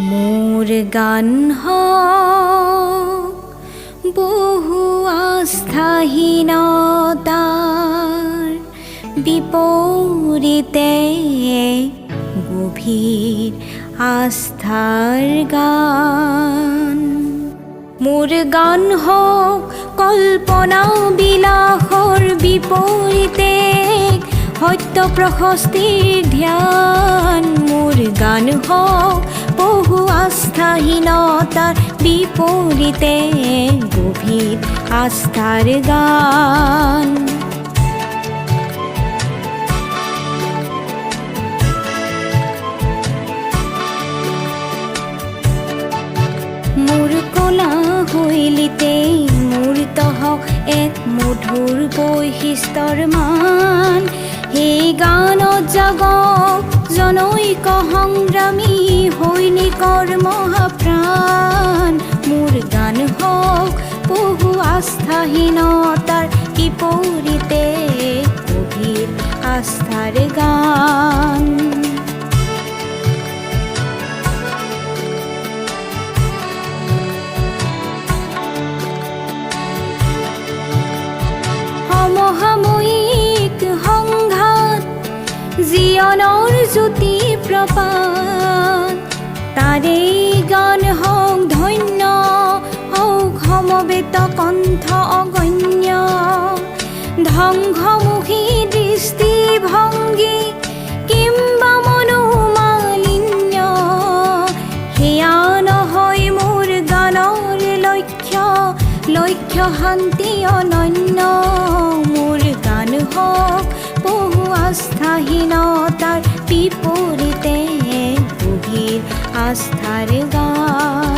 মোৰ গান বহু আস্থাহীনতাৰ বিপৰীতে গভীৰ আস্থাৰ গান। মোৰ গান হোক কল্পনা বিলাসৰ বিপৰীতে সত্য প্ৰশস্তিৰ ধ্যান। মোৰ গান হোক বহু আস্থাহীনতাৰ বিপৰীতে গভীৰ আস্থাৰ গান। মোৰ কলা শৈলীতে মূৰ্ত হওক এক মধুৰ বৈশিষ্ট্যৰ মান। সেই গানত জাগক জনৈক সংগ্ৰামী সৈনিকৰ মহাপ্ৰাণ। মোৰ গান হওক বহু আস্থাহীনতাৰ বিপৰীতে গভীৰ আস্থাৰ গান। সমসাময়িক সংঘাত জীৱনৰ জ্যোতি প্ৰপাত। তাৰে গান হওক ধন্য হওক সমবেত কণ্ঠ অগণ্য। ধ্বংসমুখী দৃষ্টিভংগী কিম্বা মনোমালিন্য সেয়া নহয় মোৰ গানৰ লক্ষ্য। লক্ষ্য শান্তি অনন্য। মোৰ গান হওক বহু আস্থাহীনতাৰ বিপৰীতে গভীৰ আস্থাৰ গান।